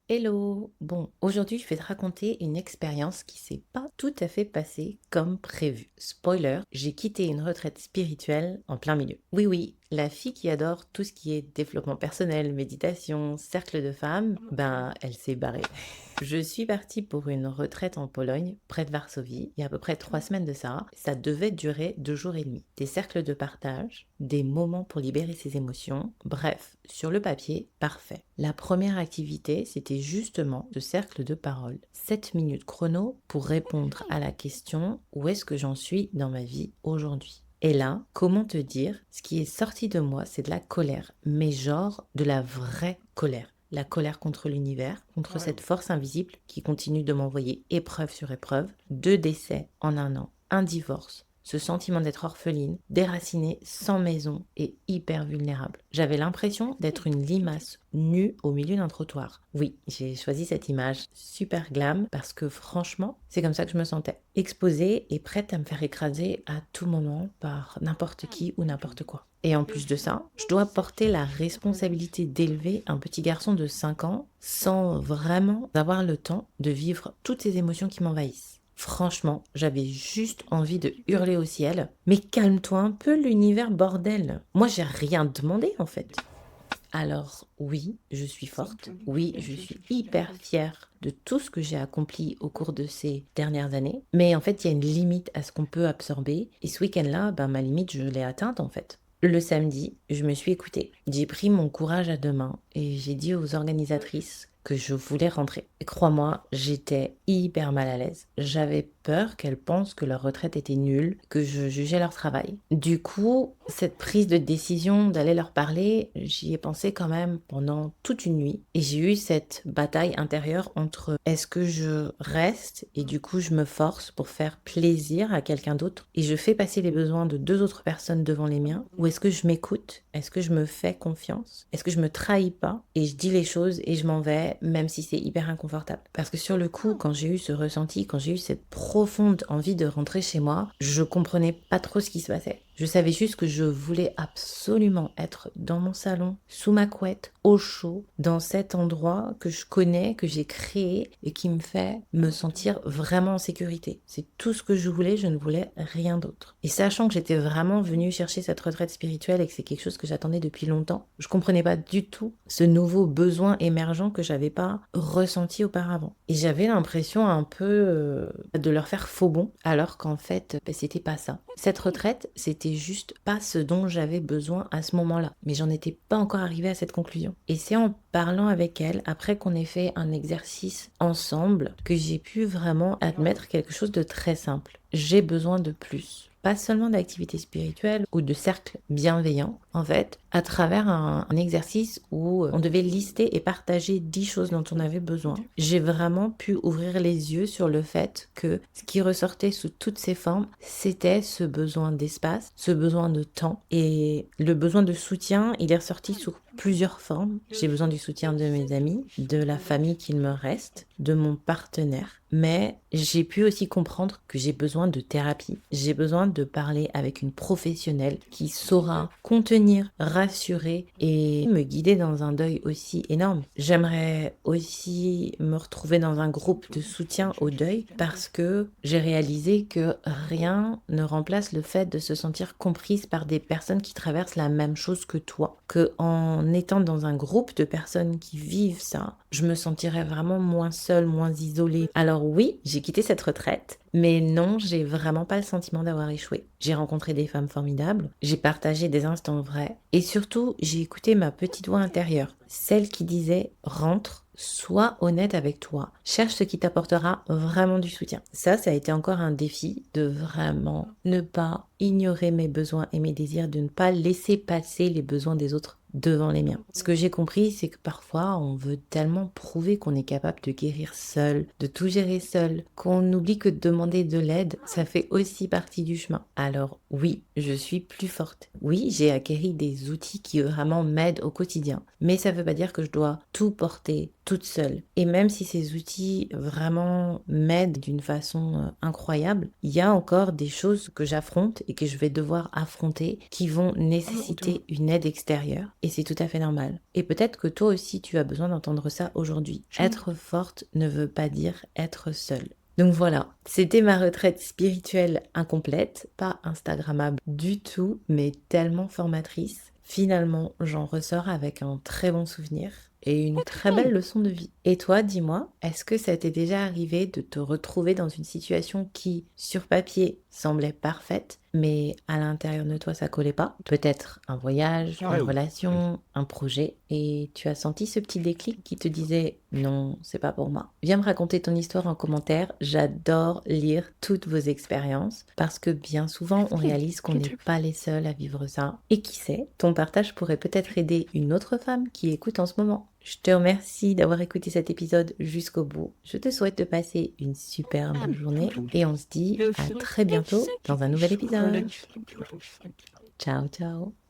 Hello! Bon, aujourd'hui, je vais te raconter une expérience qui s'est pas tout à fait passée comme prévu. Spoiler, j'ai quitté une retraite spirituelle en plein milieu. Oui, oui, la fille qui adore tout ce qui est développement personnel, méditation, cercle de femmes, ben, elle s'est barrée. Je suis partie pour une retraite en Pologne, près de Varsovie, il y a à peu près 3 semaines de ça. Ça devait durer 2 jours et demi. Des cercles de partage, des moments pour libérer ses émotions. Bref, sur le papier, parfait. La première activité, c'était justement ce cercle de parole. 7 minutes chrono pour répondre à la question où est-ce que j'en suis dans ma vie aujourd'hui. Et là, comment te dire, ce qui est sorti de moi, c'est de la colère, mais genre de la vraie colère. La colère contre l'univers, contre cette force invisible qui continue de m'envoyer épreuve sur épreuve, 2 décès en un an, un divorce, ce sentiment d'être orpheline, déracinée, sans maison et hyper vulnérable. J'avais l'impression d'être une limace nue au milieu d'un trottoir. Oui, j'ai choisi cette image super glam parce que franchement, c'est comme ça que je me sentais. Exposée et prête à me faire écraser à tout moment par n'importe qui ou n'importe quoi. Et en plus de ça, je dois porter la responsabilité d'élever un petit garçon de 5 ans sans vraiment avoir le temps de vivre toutes ces émotions qui m'envahissent. Franchement, j'avais juste envie de hurler au ciel. Mais calme-toi un peu l'univers, bordel. Moi, j'ai rien demandé en fait. Alors oui, je suis forte. Oui, je suis hyper fière de tout ce que j'ai accompli au cours de ces dernières années. Mais en fait, il y a une limite à ce qu'on peut absorber. Et ce week-end-là, ben, ma limite, je l'ai atteinte en fait. Le samedi, je me suis écoutée. J'ai pris mon courage à deux mains et j'ai dit aux organisatrices que je voulais rentrer. Et crois-moi, j'étais hyper mal à l'aise. J'avais peur qu'elles pensent que leur retraite était nulle, que je jugeais leur travail. Du coup, cette prise de décision d'aller leur parler, j'y ai pensé quand même pendant toute une nuit. Et j'ai eu cette bataille intérieure entre est-ce que je reste et du coup je me force pour faire plaisir à quelqu'un d'autre et je fais passer les besoins de deux autres personnes devant les miens, ou est-ce que je m'écoute? Est-ce que je me fais confiance? Est-ce que je me trahis pas et je dis les choses et je m'en vais même si c'est hyper inconfortable? Parce que sur le coup, quand j'ai eu ce ressenti, quand j'ai eu cette profonde envie de rentrer chez moi, je comprenais pas trop ce qui se passait. Je savais juste que je voulais absolument être dans mon salon, sous ma couette, au chaud, dans cet endroit que je connais, que j'ai créé et qui me fait me sentir vraiment en sécurité. C'est tout ce que je voulais, je ne voulais rien d'autre. Et sachant que j'étais vraiment venue chercher cette retraite spirituelle et que c'est quelque chose que j'attendais depuis longtemps, je comprenais pas du tout ce nouveau besoin émergent que j'avais pas ressenti auparavant. Et j'avais l'impression un peu de leur faire faux bon, alors qu'en fait, c'était pas ça. Cette retraite, c'était juste pas ce dont j'avais besoin à ce moment-là. Mais j'en étais pas encore arrivée à cette conclusion. Et c'est en parlant avec elle, après qu'on ait fait un exercice ensemble, que j'ai pu vraiment admettre quelque chose de très simple. J'ai besoin de plus. Pas seulement d'activités spirituelles ou de cercles bienveillants, en fait, à travers un exercice où on devait lister et partager 10 choses dont on avait besoin. J'ai vraiment pu ouvrir les yeux sur le fait que ce qui ressortait sous toutes ses formes, c'était ce besoin d'espace, ce besoin de temps et le besoin de soutien, il est ressorti sous plusieurs formes. J'ai besoin du soutien de mes amis, de la famille qu'il me reste, de mon partenaire. Mais j'ai pu aussi comprendre que j'ai besoin de thérapie. J'ai besoin de parler avec une professionnelle qui saura contenir, rassurer et me guider dans un deuil aussi énorme. J'aimerais aussi me retrouver dans un groupe de soutien au deuil parce que j'ai réalisé que rien ne remplace le fait de se sentir comprise par des personnes qui traversent la même chose que toi. Que en étant dans un groupe de personnes qui vivent ça, je me sentirais vraiment moins seule, moins isolée. Alors oui, j'ai quitté cette retraite, mais non, j'ai vraiment pas le sentiment d'avoir échoué. J'ai rencontré des femmes formidables, j'ai partagé des instants vrais, et surtout, j'ai écouté ma petite voix intérieure, celle qui disait rentre. Sois honnête avec toi. Cherche ce qui t'apportera vraiment du soutien. Ça a été encore un défi de vraiment ne pas ignorer mes besoins et mes désirs, de ne pas laisser passer les besoins des autres devant les miens. Ce que j'ai compris, c'est que parfois, on veut tellement prouver qu'on est capable de guérir seul, de tout gérer seul, qu'on oublie que de demander de l'aide, ça fait aussi partie du chemin. Alors oui, je suis plus forte. Oui, j'ai acquéri des outils qui vraiment m'aident au quotidien. Mais ça veut pas dire que je dois tout porter toute seule. Et même si ces outils vraiment m'aident d'une façon incroyable, il y a encore des choses que j'affronte et que je vais devoir affronter qui vont nécessiter une aide extérieure. Et c'est tout à fait normal. Et peut-être que toi aussi, tu as besoin d'entendre ça aujourd'hui. Être forte ne veut pas dire être seule. Donc voilà, c'était ma retraite spirituelle incomplète, pas instagrammable du tout, mais tellement formatrice. Finalement, j'en ressors avec un très bon souvenir et une très belle leçon de vie. Et toi, dis-moi, est-ce que ça t'est déjà arrivé de te retrouver dans une situation qui, sur papier, semblait parfaite, mais à l'intérieur de toi, ça collait pas? Peut-être un voyage, une relation, un projet, et tu as senti ce petit déclic qui te disait non, c'est pas pour moi. Viens me raconter ton histoire en commentaire. J'adore lire toutes vos expériences parce que bien souvent, on réalise qu'on n'est pas les seuls à vivre ça. Et qui sait, ton partage pourrait peut-être aider une autre femme qui écoute en ce moment. Je te remercie d'avoir écouté cet épisode jusqu'au bout. Je te souhaite de passer une superbe journée et on se dit à très bientôt dans un nouvel épisode. Ciao, ciao.